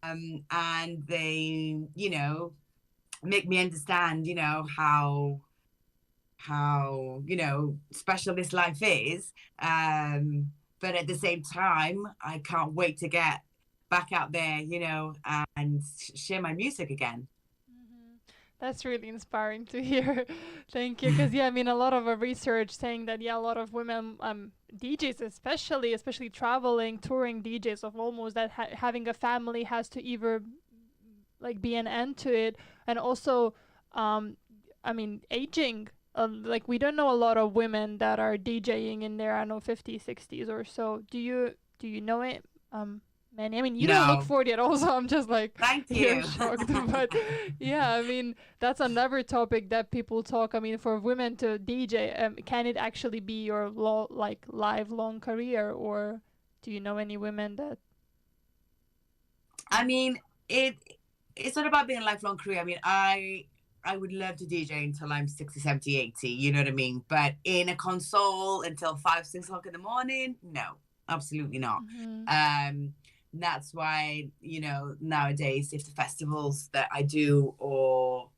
and they, you know, make me understand, you know, how you know, special this life is. But at the same time, I can't wait to get back out there, you know, and share my music again. That's really inspiring to hear. Thank you. Because, yeah, I mean, a lot of research saying that, yeah, a lot of women, DJs especially traveling, touring DJs, of almost that having a family has to either, like, be an end to it. And also, I mean, aging. Like, we don't know a lot of women that are DJing in their, I don't know, 50s, 60s or so. Do you know it? Many. I mean, you don't look 40 at all, so I'm just like, thank you. Shocked. But yeah, I mean, that's another topic that people talk. I mean, for women to DJ, can it actually be your lifelong career, or do you know any women that? I mean, it's not about being a lifelong career. I mean, I would love to DJ until I'm 60, 70, 80, you know what I mean? But in a console until 5, 6 o'clock in the morning, no, absolutely not. That's why, you know, nowadays, if the festivals that I do, or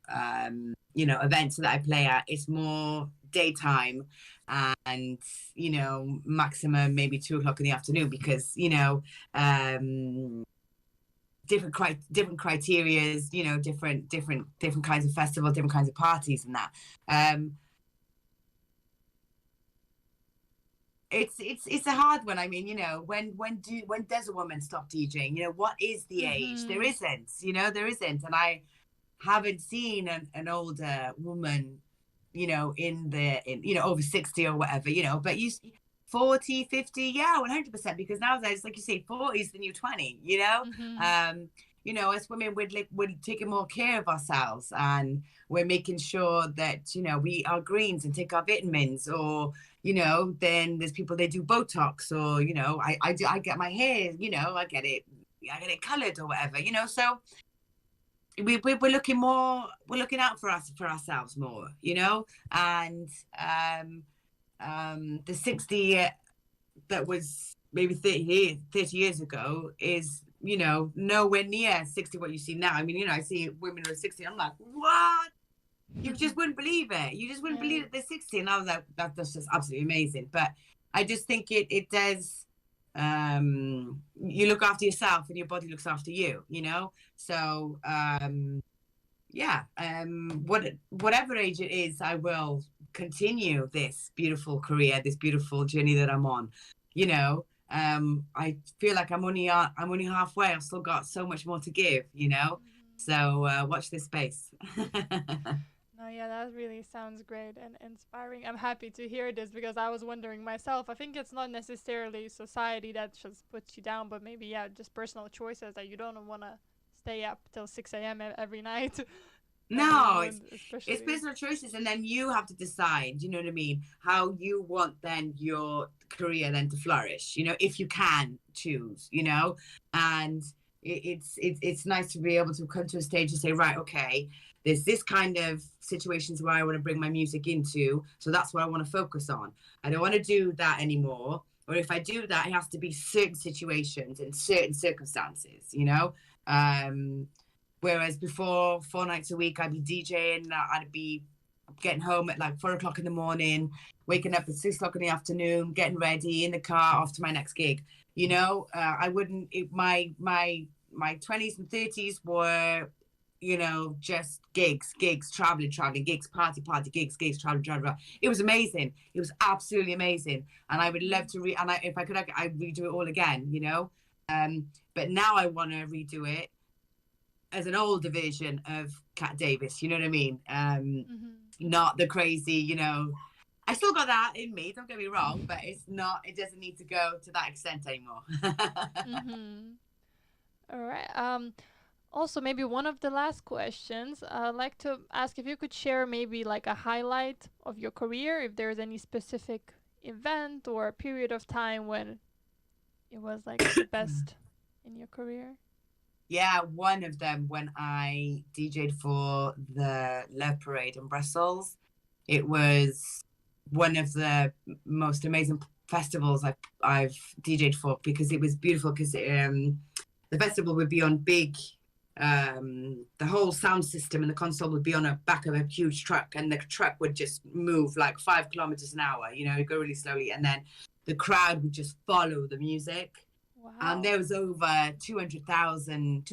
you know, events that I play at, it's more daytime, and you know, maximum maybe 2 o'clock in the afternoon, because you know, different criterias, you know, different kinds of festivals, different kinds of parties, and that. It's a hard one. I mean, you know, when does a woman stop DJing? You know, what is the age? There isn't, you know, there isn't. And I haven't seen an older woman, you know, in you know, over 60 or whatever, you know, but 40, 50, yeah, 100%, because nowadays, like you say, 40 is the new 20, you know. You know, as women, we're taking more care of ourselves, and we're making sure that, you know, we eat our greens and take our vitamins, or, you know, then there's people, they do Botox, or, you know, I get my hair, you know, I get it colored or whatever, you know. So we're looking more, we're looking out for ourselves more, you know. And the 60 that was maybe 30 years ago is, you know, nowhere near 60 what you see now. I mean, you know, I see women who are 60, I'm like, what? You just wouldn't believe it. You just wouldn't believe that they're 60. And I was like, that's just absolutely amazing. But I just think it does, you look after yourself and your body looks after you, you know. So yeah, whatever age it is, I will continue this beautiful career, this beautiful journey that I'm on, you know. I feel like I'm only halfway. I've still got so much more to give, you know. So watch this space. No, yeah, that really sounds great and inspiring. I'm happy to hear this, because I was wondering myself. I think it's not necessarily society that just puts you down, but maybe, yeah, just personal choices that you don't want to stay up till 6 a.m. every night. No, it's personal choices, and then you have to decide, you know what I mean, how you want then your career then to flourish, you know, if you can choose, you know. And it's nice to be able to come to a stage and say, right, okay, there's this kind of situations where I want to bring my music into, so that's what I want to focus on. I don't want to do that anymore, or if I do that, it has to be certain situations and certain circumstances, you know. Whereas before, 4 nights a week, I'd be DJing, I'd be getting home at like 4 o'clock in the morning, waking up at 6 o'clock in the afternoon, getting ready in the car off to my next gig. You know, I wouldn't, my 20s and 30s were, you know, just gigs, traveling, gigs, party, gigs, traveling. It was amazing. It was absolutely amazing. And I would love to if I could, I'd redo it all again, you know. But now I want to redo it as an older version of Cat Davis, you know what I mean? Not the crazy, you know. I still got that in me, don't get me wrong, but it doesn't need to go to that extent anymore. All right. Also, maybe one of the last questions, I'd like to ask if you could share maybe like a highlight of your career, if there's any specific event or a period of time when it was like the best in your career. Yeah, one of them, when I DJ'd for the Love Parade in Brussels. It was one of the most amazing festivals I've DJ'd for, because it was beautiful, because the festival would be on big, the whole sound system and the console would be on the back of a huge truck, and the truck would just move like 5 kilometers an hour, you know, go really slowly, and then the crowd would just follow the music. Wow. And there was over 250,000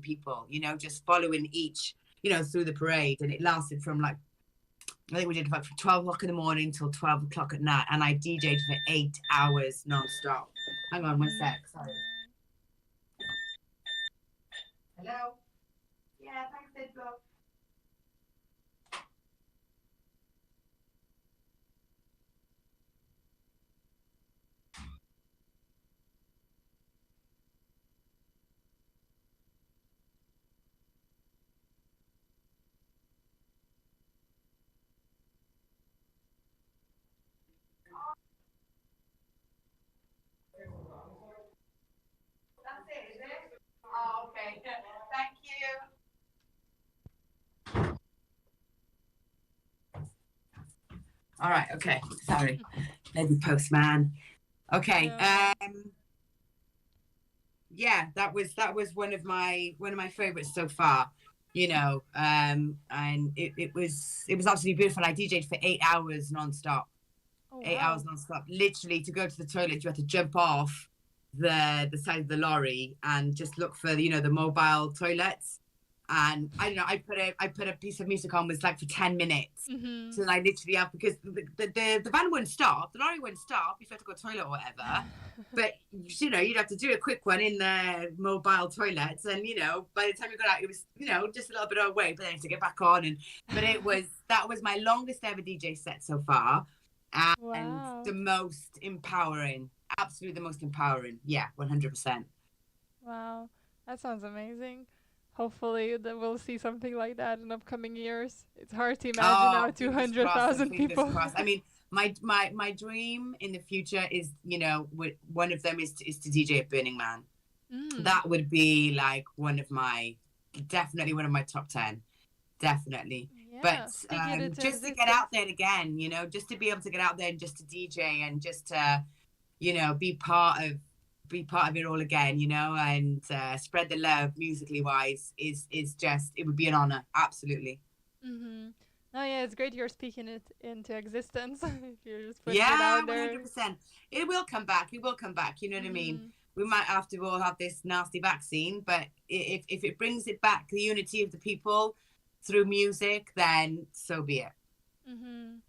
people, you know, just following each, you know, through the parade. And it lasted from like, I think we did about from 12 o'clock in the morning till 12 o'clock at night. And I DJ'd for 8 hours non-stop. Hang on one sec, sorry. Hello? Yeah, thanks, Edgar. That's it, is it? Oh, okay. Thank you. All right, okay. Sorry. Lady Postman. Okay. Yeah, that was one of my favorites so far. you know, and it was absolutely beautiful. I DJ'd for 8 hours nonstop. Oh 8 hours wow. nonstop. Literally, to go to the toilet, you had to jump off the side of the lorry and just look for the mobile toilets. And I don't know, I put a piece of music on, was like for 10 minutes. Mhm. So I literally have, because the van wouldn't stop, the lorry wouldn't stop if you had to go to the toilet or whatever. But you'd have to do a quick one in the mobile toilets, and by the time you got out, it was just a little bit away, but then you had to get back on. And but that was my longest ever DJ set so far, and Wow. the most empowering, absolutely the most empowering. Yeah, 100%. Wow. That sounds amazing. Hopefully that we'll see something like that in upcoming years. It's hard to imagine now Oh, fingers crossed and 200,000 fingers people. crossed. I mean, my dream in the future is, one of them is to DJ at Burning Man. Mm. That would be like definitely one of my top 10, definitely. But Yeah, speaking it into just to get out existence. there again, just to be able to get out there and just to DJ and just to, be part of it all again, and spread the love musically wise is just, it would be an honor, absolutely. Mhm. No, yeah, it's great you're speaking it into existence. If you're just putting it Yeah, out there. 100%. It will come back. It will come back. You know what I mean? Mhm. We might have to all have this nasty vaccine, but if it brings it back, the unity of the people through music, then so be it. Mhm.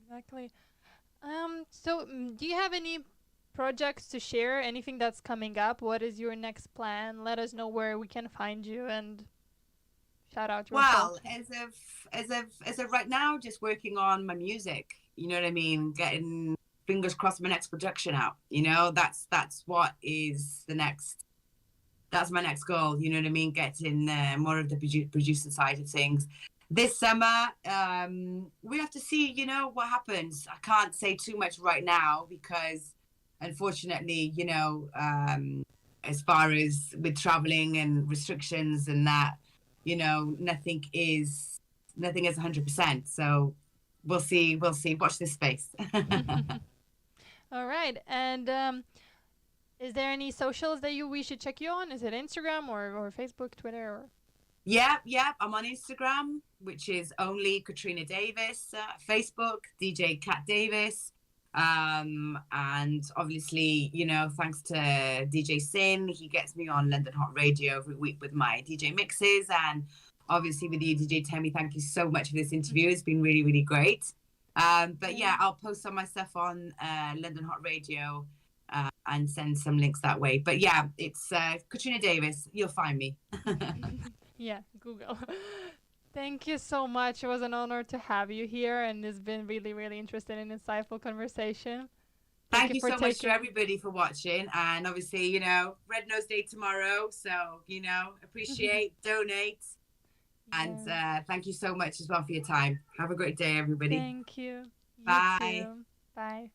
Exactly. So do you have any projects to share? Anything that's coming up? What is your next plan? Let us know where we can find you and shout out yourself. Well, as of right now, just working on my music. You know what I mean? Getting, fingers crossed, my next production out. That's what is the next. That's my next goal. You know what I mean? Getting more of the producing side of things. This summer, we have to see. What happens. I can't say too much right now because, unfortunately, as far as with traveling and restrictions and that, nothing is 100%. So we'll see. We'll see. Watch this space. All right. And is there any socials that we should check you on? Is it Instagram or Facebook, Twitter, or? Yeah. I'm on Instagram, which is only Katrina Davis. Facebook, DJ Cat Davis. And obviously, thanks to DJ Sin, he gets me on London Hot Radio every week with my DJ mixes. And obviously with you, DJ Temi, thank you so much for this interview. It's been really, really great. But Yeah. yeah, I'll post some of my stuff on London Hot Radio and send some links that way. But yeah, it's Katrina Davis. You'll find me. Yeah, Google. Thank you so much. It was an honor to have you here, and it's been really, really interesting and insightful conversation. Thank Thank you you for so much to taking. everybody for watching. And obviously, Red Nose Day tomorrow. So, appreciate, donate. And Yeah. thank you so much as well for your time. Have a great day, everybody. Thank you. You Bye. too. Bye.